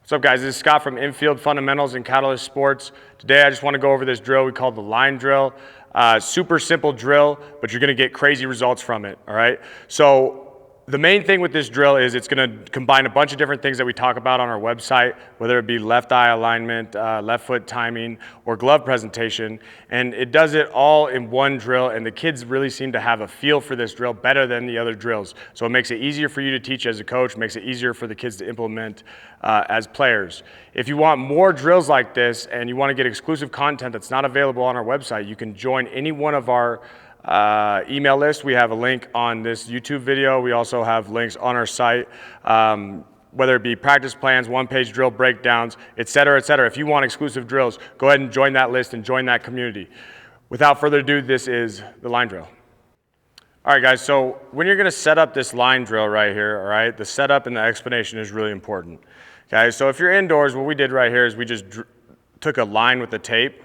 What's up, guys? This is Scott from Infield Fundamentals and Catalyst Sports. Today I just want to go over this drill we call the line drill. Super simple drill, but you're going to get crazy results from it, all right? So the main thing with this drill is it's going to combine a bunch of different things that we talk about on our website, whether it be left eye alignment, left foot timing, or glove presentation. And it does it all in one drill, and the kids really seem to have a feel for this drill better than the other drills. So it makes it easier for you to teach as a coach, makes it easier for the kids to implement as players. If you want more drills like this and you want to get exclusive content that's not available on our website, you can join any one of our email list. We have a link on this YouTube video. We also have links on our site, whether it be practice plans, one-page drill breakdowns, et cetera, et cetera. If you want exclusive drills, go ahead and join that list and join that community. Without further ado, this is the line drill. All right, guys, so when you're going to set up this line drill right here, all right, the setup and the explanation is really important. Okay, so if you're indoors, what we did right here is we just took a line with the tape,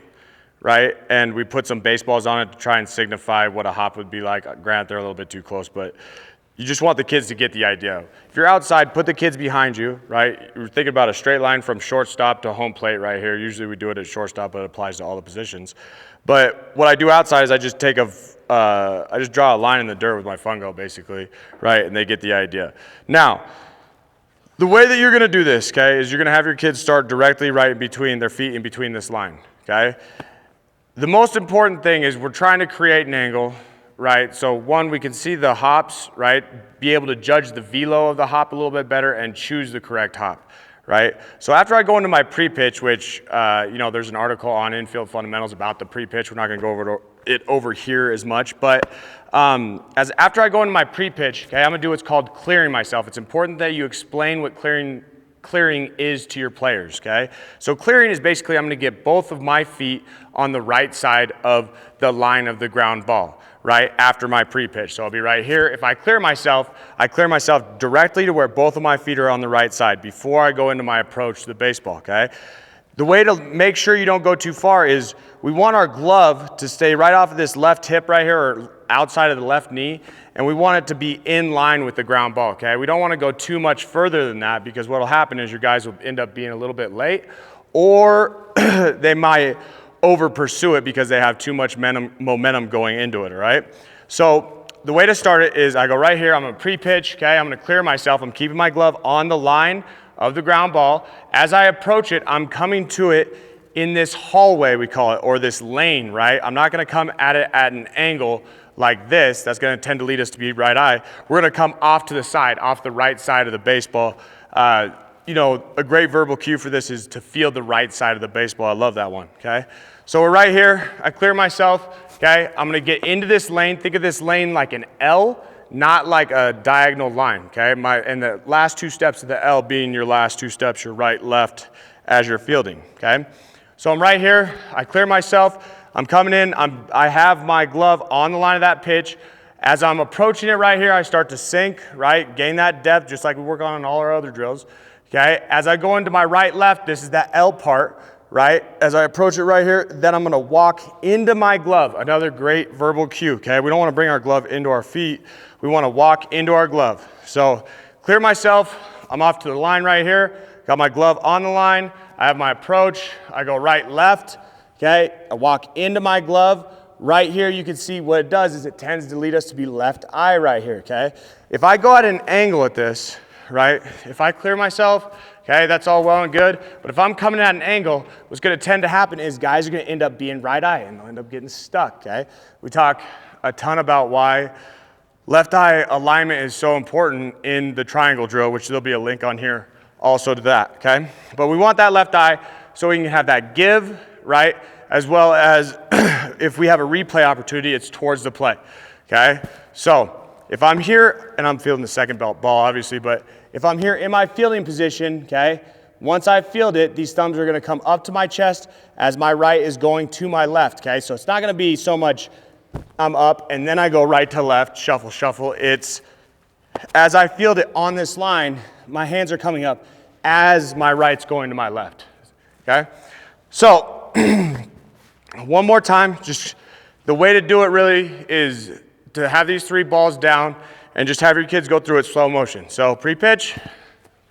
right? And we put some baseballs on it to try and signify what a hop would be like. Granted, they're a little bit too close, but you just want the kids to get the idea. If you're outside, put the kids behind you, right? You're thinking about a straight line from shortstop to home plate right here. Usually we do it at shortstop, but it applies to all the positions. But what I do outside is I just draw a line in the dirt with my fungo, basically, right? And they get the idea. Now, the way that you're gonna do this, okay, is you're gonna have your kids start directly right in between their feet, in between this line, okay? The most important thing is we're trying to create an angle, right? So one, we can see the hops, right? Be able to judge the velo of the hop a little bit better and choose the correct hop, right? So after I go into my pre-pitch, which, there's an article on Infield Fundamentals about the pre-pitch. We're not gonna go over it over here as much, but after I go into my pre-pitch, okay, I'm gonna do what's called clearing myself. It's important that you explain what clearing is to your players, okay? So clearing is basically I'm going to get both of my feet on the right side of the line of the ground ball, right, after my pre-pitch. So I'll be right here. If I clear myself directly to where both of my feet are on the right side before I go into my approach to the baseball, okay? The way to make sure you don't go too far is we want our glove to stay right off of this left hip right here or outside of the left knee, and we want it to be in line with the ground ball, okay? We don't want to go too much further than that because what will happen is your guys will end up being a little bit late, or they might over pursue it because they have too much momentum going into it, all right? So the way to start it is I go right here, I'm going to pre-pitch, okay? I'm going to clear myself. I'm keeping my glove on the line of the ground ball. As I approach it, I'm coming to it in this hallway, we call it, or this lane, right? I'm not going to come at it at an angle like this. That's going to tend to lead us to be right eye. We're going to come off to the side, off the right side of the baseball. A great verbal cue for this is to feel the right side of the baseball. I love that one, okay? So we're right here. I clear myself, okay? I'm going to get into this lane. Think of this lane like an L, not like a diagonal line, okay? And the last two steps of the L being your last two steps, your right, left, as you're fielding, okay? So I'm right here. I clear myself. I'm coming in, I have my glove on the line of that pitch. As I'm approaching it right here, I start to sink, right? Gain that depth, just like we work on in all our other drills, okay? As I go into my right, left, this is that L part, right? As I approach it right here, then I'm gonna walk into my glove. Another great verbal cue, okay? We don't wanna bring our glove into our feet. We wanna walk into our glove. So clear myself, I'm off to the line right here, got my glove on the line, I have my approach, I go right, left, okay, I walk into my glove. Right here, you can see what it does is it tends to lead us to be left eye right here, okay? If I go at an angle at this, right, if I clear myself, okay, that's all well and good, but if I'm coming at an angle, what's gonna tend to happen is guys are gonna end up being right eye and they'll end up getting stuck, okay? We talk a ton about why left eye alignment is so important in the triangle drill, which there'll be a link on here also to that, okay? But we want that left eye so we can have that give, right? As well as if we have a replay opportunity, it's towards the play, okay? So if I'm here, and I'm fielding the second ball, obviously, but if I'm here in my fielding position, okay, once I field it, these thumbs are gonna come up to my chest as my right is going to my left, okay? So it's not gonna be so much I'm up and then I go right to left, shuffle, shuffle. It's as I field it on this line, my hands are coming up as my right's going to my left, okay? So one more time, just the way to do it really is to have these three balls down and just have your kids go through it slow motion. So pre-pitch,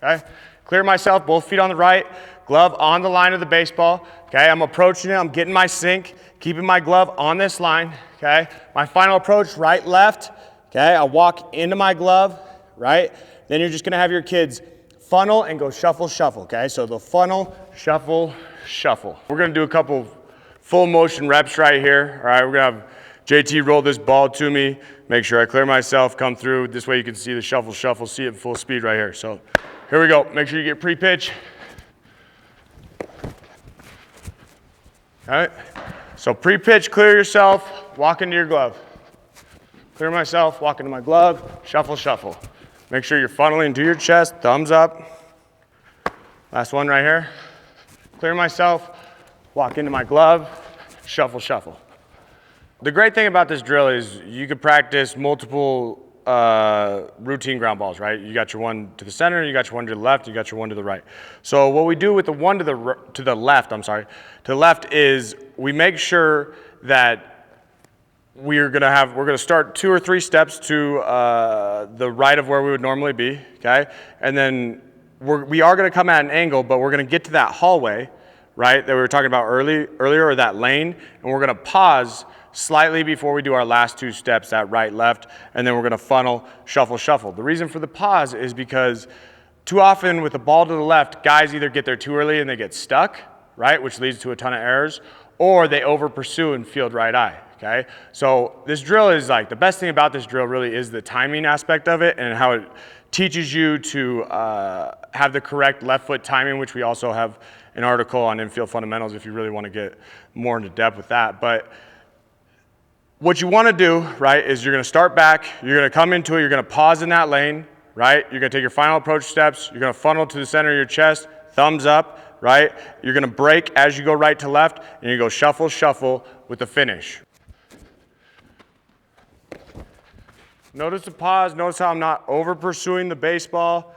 okay? Clear myself, both feet on the right, glove on the line of the baseball. Okay, I'm approaching it, I'm getting my sink, keeping my glove on this line. Okay, my final approach, right, left. Okay, I'll walk into my glove, right? Then you're just gonna have your kids funnel and go shuffle, shuffle, okay? So the funnel, shuffle, shuffle. We're gonna do a couple full motion reps right here. All right, we're gonna have JT roll this ball to me, make sure I clear myself, come through. This way you can see the shuffle, shuffle, see it full speed right here. So here we go. Make sure you get pre-pitch. All right, so pre-pitch, clear yourself, walk into your glove. Clear myself, walk into my glove, shuffle, shuffle. Make sure you're funneling to your chest, thumbs up. Last one right here. Clear myself, walk into my glove, shuffle, shuffle. The great thing about this drill is you could practice multiple routine ground balls, right? You got your one to the center, you got your one to the left, you got your one to the right. So what we do with the one to the left is we make sure that we're gonna start 2 or 3 steps to the right of where we would normally be, okay? And then we are gonna come at an angle, but we're gonna get to that hallway, right, that we were talking about earlier, or that lane, and we're gonna pause slightly before we do our last 2 steps, that right, left, and then we're gonna funnel, shuffle, shuffle. The reason for the pause is because too often with the ball to the left, guys either get there too early and they get stuck, right, which leads to a ton of errors, or they over pursue and field right eye. Okay, so this drill is like, the best thing about this drill really is the timing aspect of it and how it teaches you to have the correct left foot timing, which we also have an article on Infield Fundamentals if you really want to get more into depth with that. But what you want to do, right, is you're going to start back, you're going to come into it, you're going to pause in that lane, right? You're going to take your final approach steps, you're going to funnel to the center of your chest, thumbs up, right? You're going to break as you go right to left, and you go shuffle, shuffle with the finish. Notice the pause, notice how I'm not over pursuing the baseball,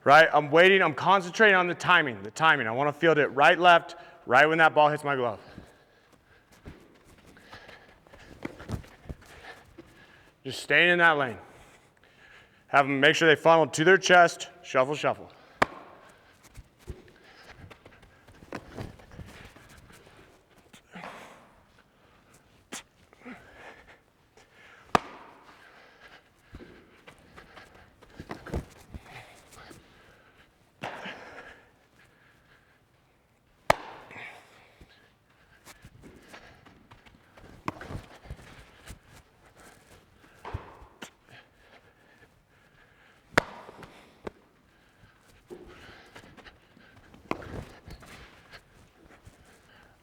right? I'm waiting, I'm concentrating on the timing. I want to field it right, left, right when that ball hits my glove. Just staying in that lane. Have them make sure they funnel to their chest, shuffle, shuffle.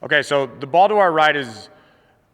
Okay, so the ball to our right is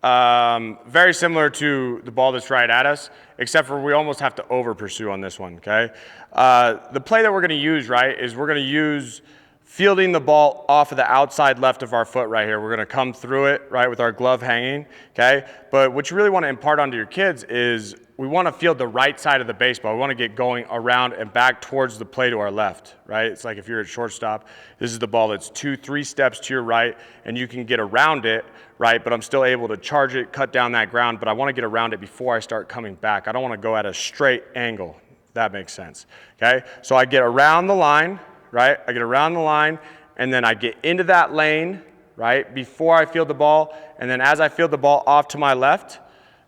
very similar to the ball that's right at us, except for we almost have to over pursue on this one, okay? The play that we're gonna use, right, is we're gonna use fielding the ball off of the outside left of our foot right here. We're gonna come through it, right, with our glove hanging, okay? But what you really wanna impart onto your kids is we wanna field the right side of the baseball. We wanna get going around and back towards the play to our left, right? It's like if you're at shortstop, this is the ball that's 2, 3 steps to your right, and you can get around it, right? But I'm still able to charge it, cut down that ground, but I wanna get around it before I start coming back. I don't wanna go at a straight angle, if that makes sense, okay? So I get around the line, right? I get around the line, and then I get into that lane, right, before I field the ball, and then as I field the ball off to my left,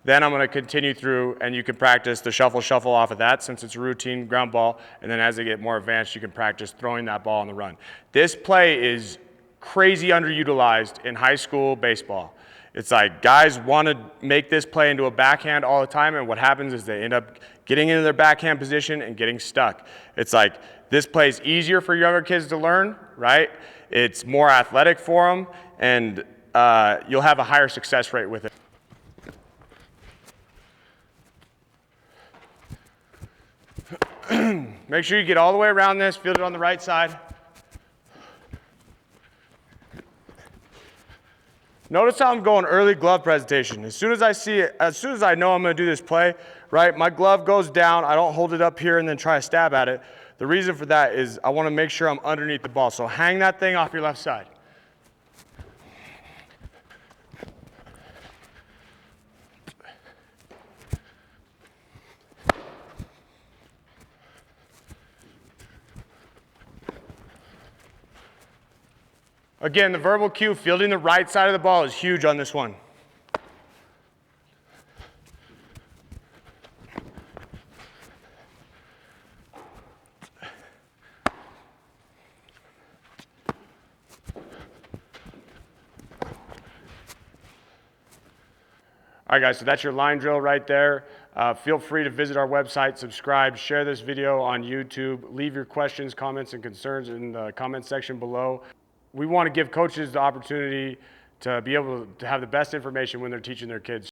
then I'm going to continue through, and you can practice the shuffle, shuffle off of that since it's a routine ground ball, and then as they get more advanced, you can practice throwing that ball on the run. This play is crazy underutilized in high school baseball. It's like guys want to make this play into a backhand all the time, and what happens is they end up getting into their backhand position and getting stuck. It's like this play is easier for younger kids to learn, right? It's more athletic for them, and you'll have a higher success rate with it. Make sure you get all the way around this, field it on the right side. Notice how I'm going early glove presentation. As soon as I see it, as soon as I know I'm going to do this play, right, my glove goes down. I don't hold it up here and then try to stab at it. The reason for that is I want to make sure I'm underneath the ball. So hang that thing off your left side. Again, the verbal cue, fielding the right side of the ball is huge on this one. All right, guys, so that's your line drill right there. Feel free to visit our website, subscribe, share this video on YouTube, leave your questions, comments, and concerns in the comment section below. We want to give coaches the opportunity to be able to have the best information when they're teaching their kids.